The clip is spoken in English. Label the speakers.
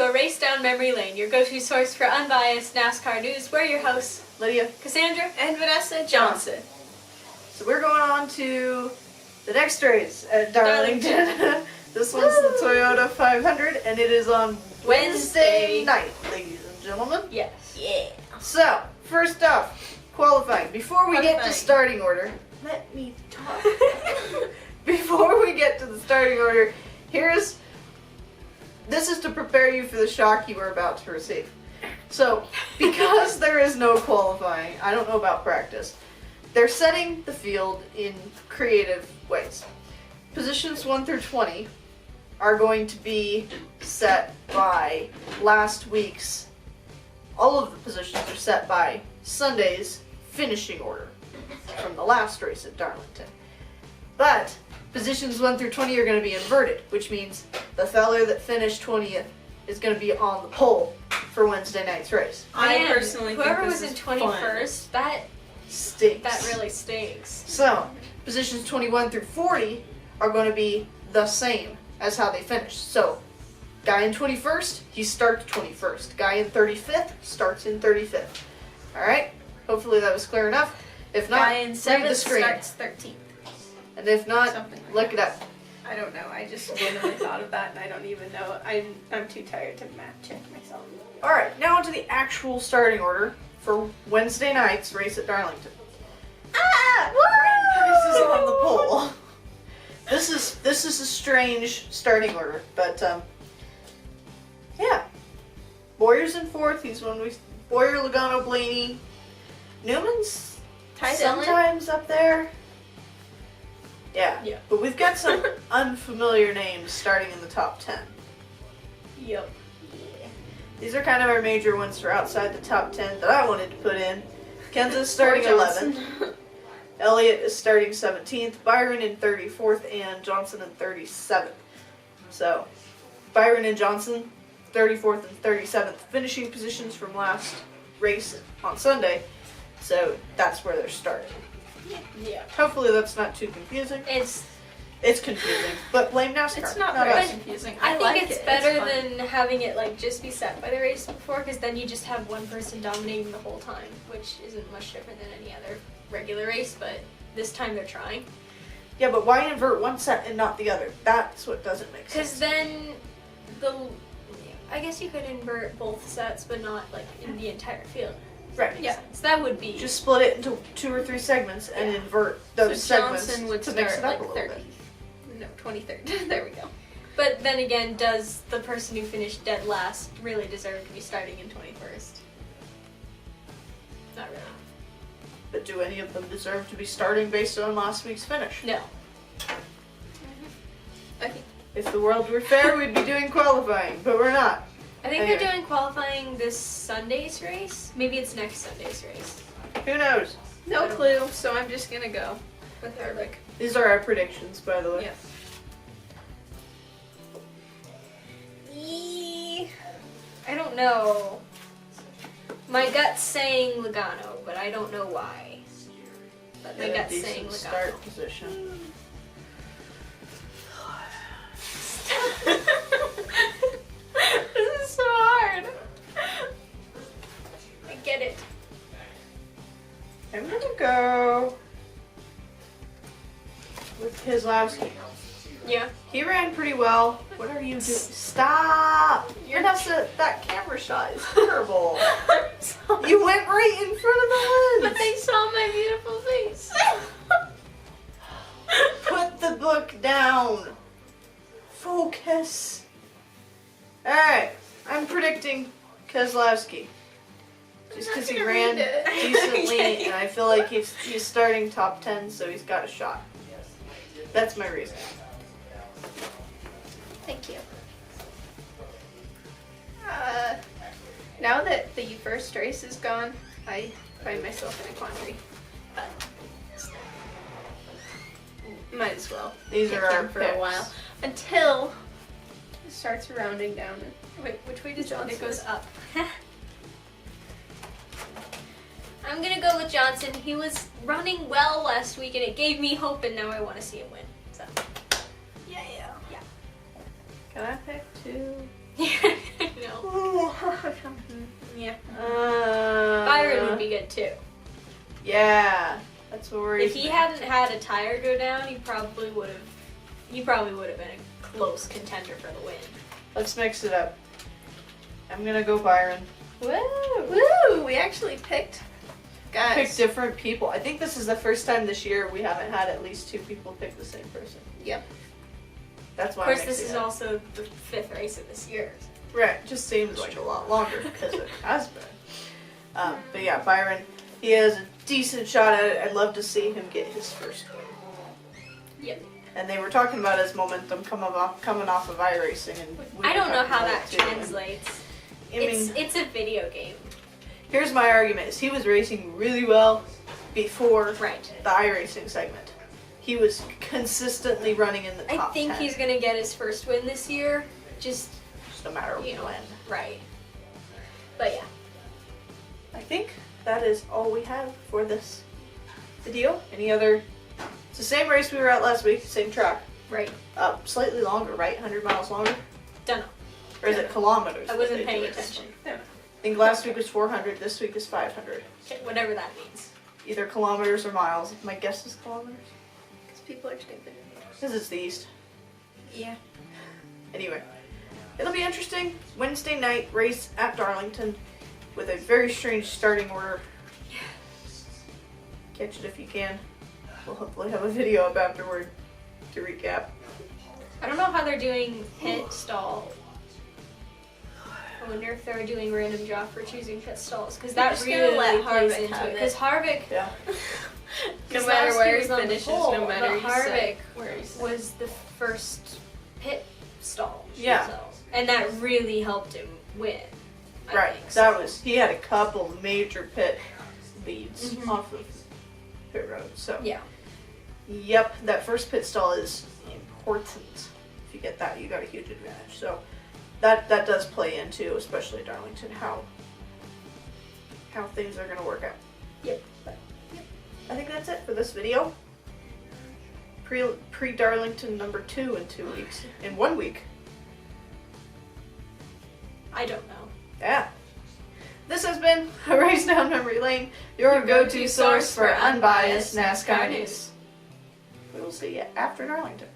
Speaker 1: a race down memory lane, your go-to source for unbiased NASCAR news. We're your hosts,
Speaker 2: Lydia,
Speaker 1: Cassandra,
Speaker 3: and Vanessa Johnson.
Speaker 2: So we're going on to the next race at Darlington. This one's the Toyota 500, and it is on Wednesday night, ladies and gentlemen.
Speaker 1: Yes.
Speaker 3: Yeah.
Speaker 2: So, first off, qualifying. Before we get to starting order, let me talk. Before we get to the starting order, this is to prepare you for the shock you are about to receive. So, because there is no qualifying, I don't know about practice, they're setting the field in creative ways. Positions 1 through 20 are going to be set by last week's. All of the positions are set by Sunday's finishing order from the last race at Darlington. But positions 1 through 20 are going to be inverted, which means the fellow that finished 20th is going to be on the pole for Wednesday night's race.
Speaker 3: I personally think
Speaker 1: whoever
Speaker 3: this
Speaker 1: was in
Speaker 3: is
Speaker 1: 21st, that
Speaker 2: Stinks.
Speaker 1: that really stinks.
Speaker 2: So, positions 21 through 40 are going to be the same as how they finished. So, guy in 21st, he starts 21st. Guy in 35th starts in 35th. Alright? Hopefully that was clear enough. If not,
Speaker 3: Guy in
Speaker 2: read the
Speaker 3: 7th
Speaker 2: screen.
Speaker 3: starts 13th.
Speaker 2: And if not,
Speaker 3: Something like
Speaker 2: look it up.
Speaker 3: I don't know. I just randomly thought of that, and I don't even know. I'm too tired to math check myself.
Speaker 2: Alright, now onto the actual starting order for Wednesday night's race at Darlington.
Speaker 3: Ah!
Speaker 2: This is on the pole. This is a strange starting order, but yeah. Boyer's in 4th. He's Boyer, Logano, Blaney, Newman's sometimes up there. Yeah.
Speaker 1: Yeah.
Speaker 2: But we've got some unfamiliar names starting in the top 10.
Speaker 1: Yep.
Speaker 2: These are kind of our major ones for outside the top 10 that I wanted to put in. Kenz's starting 11th. Elliott is starting 17th. Byron in 34th and Johnson in 37th. So, Byron and Johnson, 34th and 37th finishing positions from last race on Sunday. So, that's where they're starting.
Speaker 1: Yeah.
Speaker 2: Hopefully that's not too confusing. It's confusing, but blame NASCAR.
Speaker 3: It's not
Speaker 2: us.
Speaker 3: very confusing.
Speaker 1: I think
Speaker 3: like
Speaker 1: it's
Speaker 3: it.
Speaker 1: better
Speaker 3: fun.
Speaker 1: than having it like just be set by the race before, because then you just have one person dominating the whole time, which isn't much different than any other regular race, but this time they're trying.
Speaker 2: Yeah, but why invert one set and not the other? That's what doesn't make sense.
Speaker 1: Because then I guess you could invert both sets, but not like in the entire field.
Speaker 2: Right.
Speaker 1: Yeah, so that would be
Speaker 2: Just split it into 2 or 3 segments and invert those
Speaker 3: So
Speaker 2: segments
Speaker 3: Johnson would
Speaker 2: to mix
Speaker 3: start
Speaker 2: it up
Speaker 3: like
Speaker 2: a little
Speaker 3: 30th.
Speaker 2: bit.
Speaker 3: No, 23rd. There we go.
Speaker 1: But then again, does the person who finished dead last really deserve to be starting in 21st? Not really.
Speaker 2: But do any of them deserve to be starting based on last week's finish?
Speaker 1: No.
Speaker 3: Okay.
Speaker 2: If the world were fair, we'd be doing qualifying, but we're not.
Speaker 1: I think
Speaker 2: Okay.
Speaker 1: they're doing qualifying this Sunday's race. Maybe it's next Sunday's race.
Speaker 2: Who knows?
Speaker 3: No clue, so I'm just gonna go with our pick.
Speaker 2: These are our predictions, by the way.
Speaker 3: Yeah.
Speaker 1: I don't know. My gut's saying Logano, but I don't know why. But my
Speaker 2: Get a
Speaker 1: gut's saying
Speaker 2: decent
Speaker 1: Logano.
Speaker 2: start position.
Speaker 1: This is so hard. I get it.
Speaker 2: I'm gonna go with Keselowski.
Speaker 1: Yeah.
Speaker 2: He ran pretty well. What are you doing? Stop! Vanessa, that camera shot is terrible. You went right in front of the lens.
Speaker 1: But they saw my beautiful face.
Speaker 2: Put the book down. Focus. Alright, I'm predicting Keselowski. Just because he ran decently, and I feel like he's starting top 10, so he's got a shot. That's my reason.
Speaker 3: Thank you. Now that the first race is gone, I find myself in a quandary. But might as well.
Speaker 2: These
Speaker 3: pick
Speaker 2: are our
Speaker 3: him for
Speaker 2: picks.
Speaker 3: a while until it starts rounding down. Wait, which way does Johnson?
Speaker 1: It goes up. I'm gonna go with Johnson. He was running well last week, and it gave me hope, and now I want to see him win. So,
Speaker 3: Yeah.
Speaker 2: Can I pick 2?
Speaker 1: yeah. You know. Yeah.
Speaker 2: Byron
Speaker 1: Byron would be good too.
Speaker 2: Yeah, that's what worries
Speaker 1: If he
Speaker 2: me.
Speaker 1: hadn't had a tire go down, he probably would have. He probably would have been a close contender for the win.
Speaker 2: Let's mix it up. I'm gonna go Byron.
Speaker 3: Woo! Woo! We actually picked guys.
Speaker 2: Pick different people. I think this is the first time this year we haven't had at least 2 people pick the same person.
Speaker 3: Yep.
Speaker 2: That's why.
Speaker 1: Of course,
Speaker 2: I'm
Speaker 1: this
Speaker 2: mixing
Speaker 1: is
Speaker 2: it up.
Speaker 1: also the 5th race of this year.
Speaker 2: Right. Just seems like a lot longer because it has been. But yeah, Byron. He has a decent shot at it. I'd love to see him get his first win.
Speaker 1: Yep.
Speaker 2: And they were talking about his momentum coming off of iRacing, and
Speaker 1: I don't know
Speaker 2: talked
Speaker 1: how
Speaker 2: about
Speaker 1: that
Speaker 2: it too.
Speaker 1: translates.
Speaker 2: I mean,
Speaker 1: It's a video game.
Speaker 2: here's my argument: is he was racing really well before
Speaker 1: Right.
Speaker 2: the iRacing segment. He was consistently running in the
Speaker 1: I
Speaker 2: top
Speaker 1: think
Speaker 2: 10.
Speaker 1: he's gonna get his first win this year. Just
Speaker 2: no matter
Speaker 1: you know,
Speaker 2: when.
Speaker 1: right. But yeah.
Speaker 2: I think that is all we have for this video. Any other? It's the same race we were at last week, same track.
Speaker 1: Right.
Speaker 2: Slightly longer, right? 100 miles longer?
Speaker 1: Don't know.
Speaker 2: Or is it kilometers?
Speaker 1: I
Speaker 2: that
Speaker 1: wasn't
Speaker 2: they
Speaker 1: paying
Speaker 2: do it?
Speaker 1: attention.
Speaker 2: I think last week was 400, this week is 500.
Speaker 1: Okay, whatever that means.
Speaker 2: Either kilometers or miles. My guess is kilometers.
Speaker 3: Because people are stupid.
Speaker 2: Because it's the east.
Speaker 3: Yeah.
Speaker 2: Anyway, it'll be interesting. Wednesday night race at Darlington with a very strange starting order. Catch it if you can. We'll hopefully have a video up afterward to recap.
Speaker 1: I don't know how they're doing pit stall. I wonder if they're doing random draw for choosing pit stalls because that
Speaker 3: just gonna
Speaker 1: really
Speaker 3: let
Speaker 1: plays
Speaker 3: Harvick
Speaker 1: into
Speaker 3: have
Speaker 1: it.
Speaker 3: it.
Speaker 1: Because Harvick,
Speaker 2: Yeah.
Speaker 3: No matter
Speaker 1: last
Speaker 3: where
Speaker 1: year
Speaker 3: he
Speaker 1: was on the
Speaker 3: finishes,
Speaker 1: pole,
Speaker 3: no matter
Speaker 1: but
Speaker 3: who
Speaker 1: Harvick
Speaker 3: where he's
Speaker 1: was the first pit stall.
Speaker 2: Yeah.
Speaker 1: So, and that really helped him win. I
Speaker 2: Right.
Speaker 1: think,
Speaker 2: That
Speaker 1: so.
Speaker 2: was, he had a couple major pit leads
Speaker 1: Mhm.
Speaker 2: off of pit road. So,
Speaker 1: Yeah.
Speaker 2: yep, that first pit stall is important. If you get that, you got a huge advantage. So, that does play into, especially Darlington, how things are going to work out.
Speaker 1: Yep.
Speaker 2: But, yeah, I think that's it for this video. Pre-Darlington number 2 in 2 weeks. In 1 week.
Speaker 1: I don't know.
Speaker 2: Yeah. This has been a Race Down Memory Lane, your go-to source for unbiased NASCAR news. We will see you after Darlington.